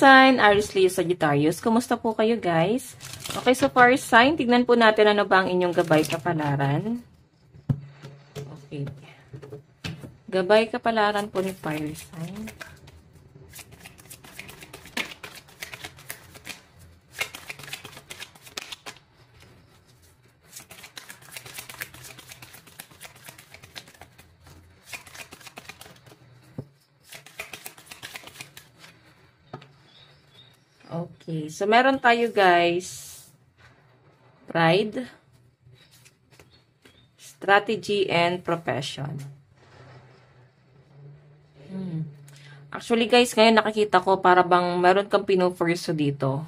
sign, Aries, Leo, Sagittarius. Kumusta po kayo, guys? Okay, so fire sign, tignan po natin ano ba ang inyong gabay kapalaran. Okay. Gabay kapalaran po ni fire sign. Okay, so meron tayo guys, pride, strategy, and profession. Actually guys, ngayon nakikita ko para bang meron kang pinupurso dito.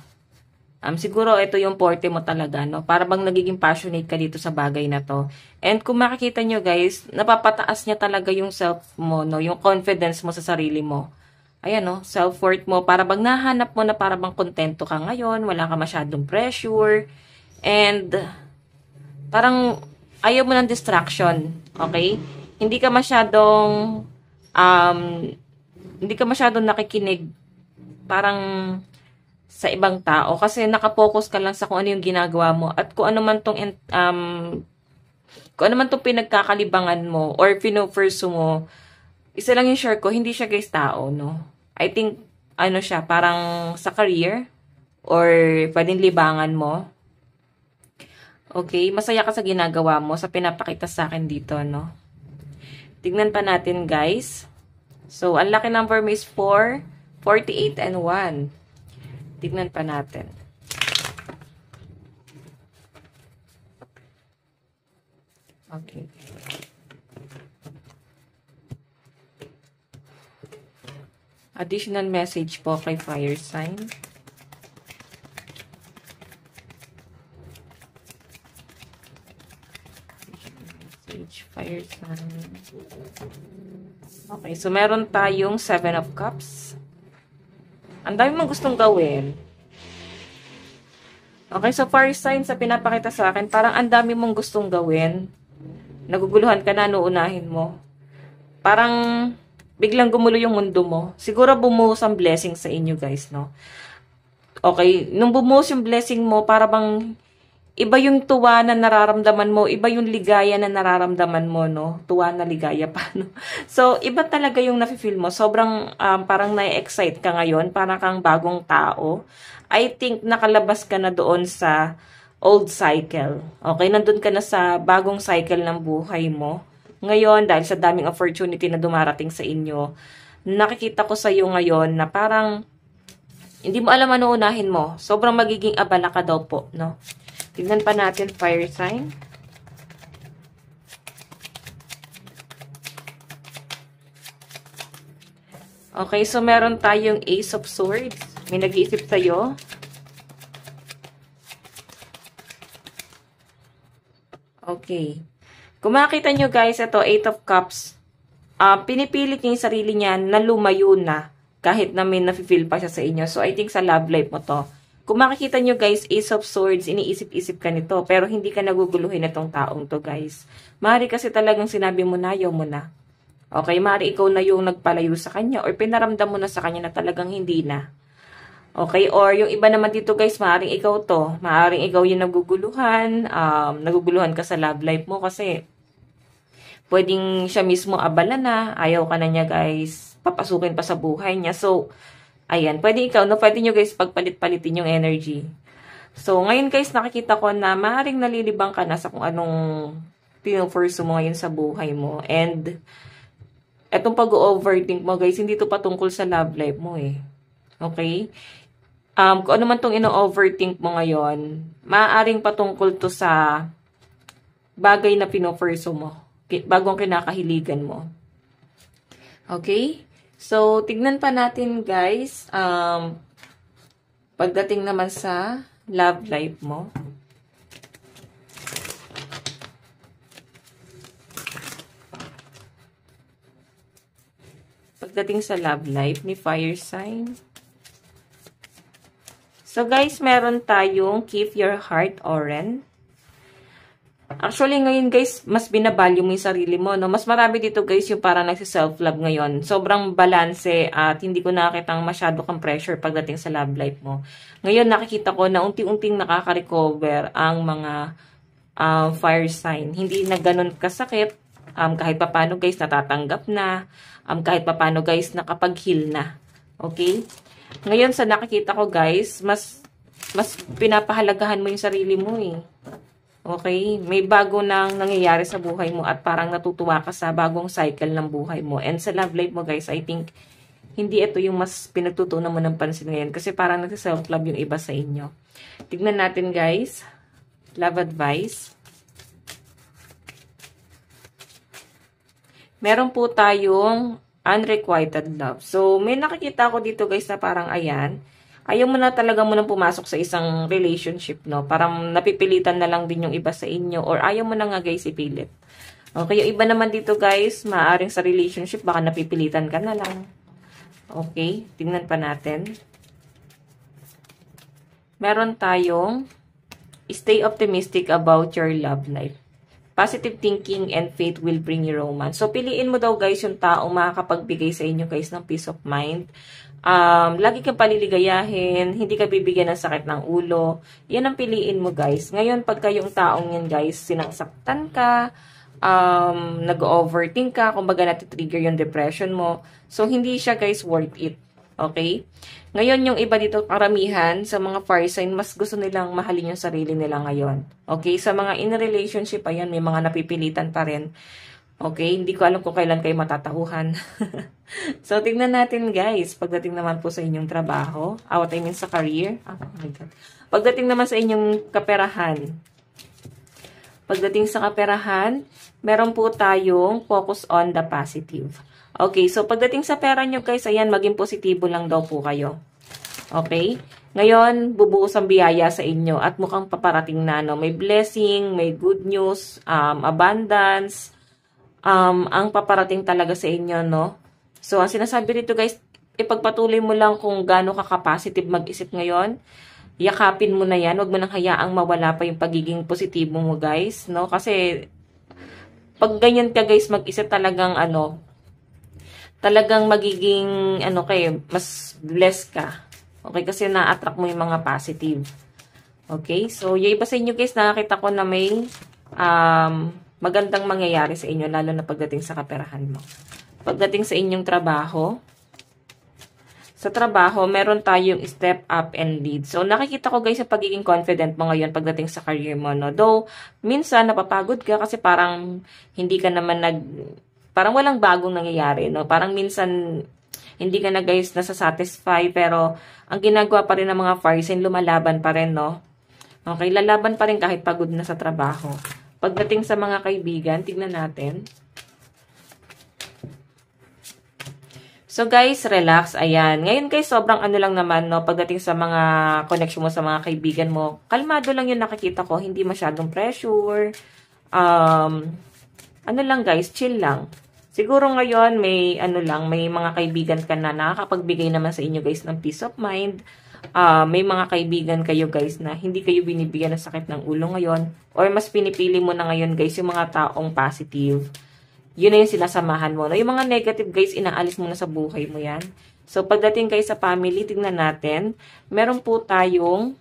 Siguro ito yung forte mo talaga, no? Para bang nagiging passionate ka dito sa bagay na to. And kung makikita nyo guys, napapataas niya talaga yung self mo, no? Yung confidence mo sa sarili mo. Ayan, no? Self-worth mo. Para bang nahanap mo na para bang kontento ka ngayon. Wala ka masyadong pressure. And, parang, ayaw mo ng distraction. Okay? Hindi ka masyadong, nakikinig. Parang, sa ibang tao. Kasi nakapokus ka lang sa kung ano yung ginagawa mo. At kung ano man tong, pinagkakalibangan mo or pinupurso mo, isa lang yung share ko, hindi siya guys tao, no? I think, ano siya, parang sa career or pwedeng libangan mo. Okay, masaya ka sa ginagawa mo, sa pinapakita sa akin dito, no? Tignan pa natin, guys. So, ang lucky number mo is 4, 48, and 1. Tignan pa natin. Okay. Additional message po kay fire sign. Message, fire sign. Okay, so meron tayong 7 of Cups. Ang dami mong gustong gawin. Okay, so fire sign sa pinapakita sa akin, parang ang dami mong gustong gawin. Naguguluhan ka na, nuunahin mo. Parang biglang gumulo yung mundo mo. Siguro bumuhos ang blessing sa inyo guys, no? Okay, nung bumuhos yung blessing mo, para bang iba yung tuwa na nararamdaman mo, iba yung ligaya na nararamdaman mo, no? Tuwa na ligaya pa, no? So, iba talaga yung nafe-feel mo. Sobrang parang na-excite ka ngayon, parang kang bagong tao. I think nakalabas ka na doon sa old cycle. Okay, nandun ka na sa bagong cycle ng buhay mo. Ngayon, dahil sa daming opportunity na dumarating sa inyo, nakikita ko sa iyo ngayon na parang hindi mo alam ano unahin mo. Sobrang magiging abala ka daw po, no? Tignan pa natin, fire sign. Okay, so meron tayong Ace of Swords. May nag-iisip sa'yo. Okay. Kung makita nyo guys, ito, 8 of Cups, pinipilit niya yung sarili niya na lumayo na kahit na may nafe-feel pa siya sa inyo. So, I think sa love life mo to. Kung makikita nyo guys, Ace of Swords, iniisip-isip ka nito, pero hindi ka naguguluhin itong taong to guys. Mahari kasi talagang sinabi mo na, ayaw mo na. Okay, mahari ikaw na yung nagpalayo sa kanya or pinaramdam mo na sa kanya na talagang hindi na. Okay, or yung iba naman dito guys, maaaring ikaw to. Maaaring ikaw yung naguguluhan. Naguguluhan ka sa love life mo kasi pwedeng siya mismo abala na. Ayaw ka na niya guys. Papasukin pa sa buhay niya. So, ayan. Pwede ikaw, no? Pwede nyo guys pagpalit-palitin yung energy. So, ngayon guys, nakikita ko na maaaring nalilibang ka na sa kung anong pinupurso mo ngayon sa buhay mo. And, etong pag-overthink mo guys, hindi to patungkol sa love life mo eh. Okay? Kung ano man itong ino-overthink mo ngayon, maaaring patungkol to sa bagay na pinupurso mo. Bagong kinakahiligan mo. Okay? So, tignan pa natin guys, pagdating naman sa love life mo. Pagdating sa love life ni fire sign. So guys, meron tayong keep your heart open. Actually, ngayon guys, mas binavalue mo yung sarili mo, no? Mas marami dito guys yung parang nagsi-self-love ngayon. Sobrang balanse at hindi ko nakakitang masyado kang pressure pagdating sa love life mo. Ngayon, nakikita ko na unti-unting nakaka-recover ang mga fire sign. Hindi na ganun kasakit. Kahit papano guys, natatanggap na. Kahit papano guys, nakapag-heal na. Okay? Ngayon, sa nakikita ko guys, mas pinapahalagahan mo yung sarili mo eh. Okay? May bago nang nangyayari sa buhay mo at parang natutuwa ka sa bagong cycle ng buhay mo. And sa love life mo guys, I think hindi ito yung mas pinagtutunan mo ng pansin ngayon kasi parang nagsa-self-love yung iba sa inyo. Tignan natin guys. Love advice. Meron po tayong unrequited love. So, may nakikita ko dito guys na parang ayan. Ayaw mo na talaga mo nang pumasok sa isang relationship, no? Parang napipilitan na lang din yung iba sa inyo or ayaw mo na nga guys ipilit. Okay, yung iba naman dito guys, maaaring sa relationship, baka napipilitan ka na lang. Okay, tingnan pa natin. Meron tayong stay optimistic about your love life. Positive thinking and faith will bring you romance. So, piliin mo daw guys yung taong makakapagbigay sa inyo guys ng peace of mind. Lagi kang paliligayahin, hindi ka bibigyan ng sakit ng ulo. Yan ang piliin mo guys. Ngayon, pagka yung taong yan guys, sinasaktan ka, nag-overthink ka, kumbaga natitrigger yung depression mo. So, hindi siya guys worth it. Okay? Ngayon, yung iba dito, karamihan sa mga fire sign, mas gusto nilang mahalin yung sarili nila ngayon. Okay? Sa mga in relationship, ayan, may mga napipilitan pa rin. Okay? Hindi ko alam kung kailan kayo matatahuhan. So, tignan natin guys. Pagdating naman po sa inyong trabaho, what I mean sa career. Oh my God. Pagdating naman sa inyong kaperahan. Pagdating sa kaperahan, meron po tayong focus on the positive. Okay, so pagdating sa pera nyo guys, ayan, maging positibo lang daw po kayo. Okay? Ngayon, bubuhos ang biyaya sa inyo at mukhang paparating na, no? May blessing, may good news, abundance, ang paparating talaga sa inyo, no? So, ang sinasabi dito guys, ipagpatuloy mo lang kung gaano ka-positive mag-isip ngayon. Yakapin mo na yan. Huwag mo nang hayaang mawala pa yung pagiging positibo mo guys, no? Kasi, pag ganyan ka guys, mag-isip talagang talagang magiging, mas blessed ka. Okay, kasi na-attract mo yung mga positive. Okay, so yung iba sa inyo guys, nakakita ko na may magandang mangyayari sa inyo, lalo na pagdating sa kaperahan mo. Pagdating sa inyong trabaho, sa trabaho, meron tayong step up and lead. So, nakikita ko guys, yung pagiging confident mo ngayon pagdating sa career mo, no? Though, minsan napapagod ka kasi parang hindi ka naman parang walang bagong nangyayari, no? Parang minsan, hindi ka na guys nasasatisfy, pero ang ginagawa pa rin ng mga fire sign, lumalaban pa rin, no? Okay, lalaban pa rin kahit pagod na sa trabaho. Pagdating sa mga kaibigan, tignan natin. So guys, relax. Ayan. Ngayon guys, sobrang lang naman, no? Pagdating sa mga connection mo sa mga kaibigan mo, kalmado lang yung nakikita ko. Hindi masyadong pressure. Lang guys, chill lang. Siguro ngayon, may may mga kaibigan ka na nakakapagbigay naman sa inyo guys ng peace of mind. May mga kaibigan kayo guys na hindi kayo binibigyan ng sakit ng ulo ngayon. Or mas pinipili mo na ngayon guys yung mga taong positive. Yun na yung sinasamahan mo. No? Yung mga negative guys, inaalis mo na sa buhay mo yan. So, pagdating guys sa family, tingnan natin. Meron po tayong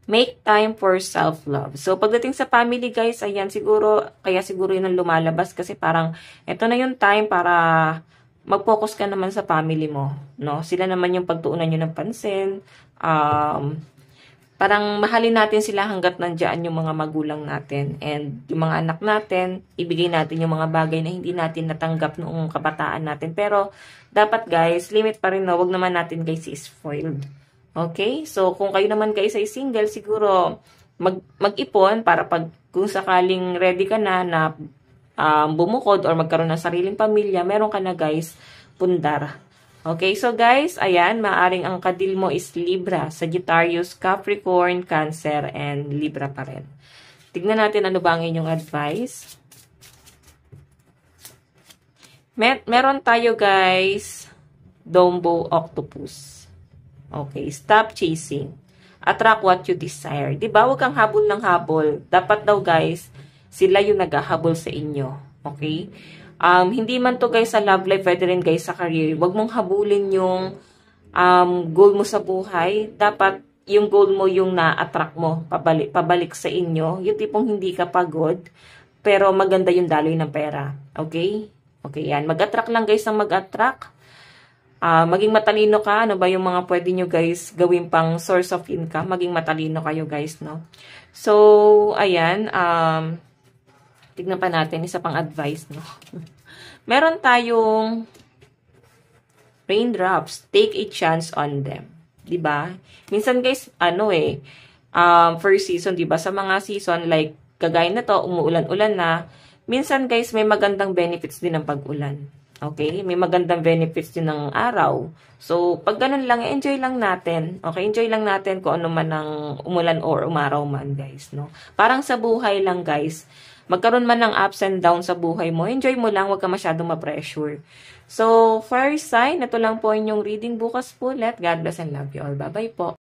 make time for self-love. So, pagdating sa family guys, ayan, kaya siguro yun ang lumalabas kasi parang, eto na yung time para mag-focus ka naman sa family mo, no? Sila naman yung pagtuunan nyo ng pansin. Parang mahalin natin sila hanggat nandiyan yung mga magulang natin. And yung mga anak natin, ibigay natin yung mga bagay na hindi natin natanggap noong kabataan natin. Pero, dapat guys, limit pa rin, no? Huwag naman natin guys spoiled. Okay? So, kung kayo naman guys ay single, siguro mag-ipon para kung sakaling ready ka na bumukod or magkaroon ng sariling pamilya, meron ka na guys, pundar. Okay? So, guys, ayan, maaring ang kadil mo is Libra, Sagittarius, Capricorn, Cancer, and Libra pa rin. Tignan natin ano ba ang inyong advice. Meron tayo guys, Dombo Octopus. Okay, stop chasing. attract what you desire. Diba? Huwag kang habol ng habol. Dapat daw guys, sila yung naghahabol sa inyo. Okay? Hindi man to guys sa love life, pwede rin guys sa career. Huwag mong habulin yung goal mo sa buhay. Dapat yung goal mo yung na-attract mo pabalik sa inyo. Yung tipong hindi ka pagod, pero maganda yung daloy ng pera. Okay? Okay, yan. Mag-attract lang guys ng mag-attract. Maging matalino ka. Ano ba yung mga pwede nyo guys gawin pang source of income? Maging matalino kayo guys, no? So, ayan. Tignan pa natin. Isa pang advice, no? Meron tayong raindrops. Take a chance on them. Diba? Minsan guys, first season, diba? Sa mga season, like, kagaya na to, umuulan-ulan na. Minsan guys, may magandang benefits din ng pag-ulan. Okay? May magandang benefits din ng araw. So, pag ganun lang, enjoy lang natin. Okay? Enjoy lang natin kung ano man ang umulan or umaraw man, guys. No? Parang sa buhay lang, guys. Magkaroon man ng ups and downs sa buhay mo, enjoy mo lang, huwag ka masyadong ma-pressure. So, first sign, ito lang po inyong reading bukas po. God bless and love you all. Bye-bye po.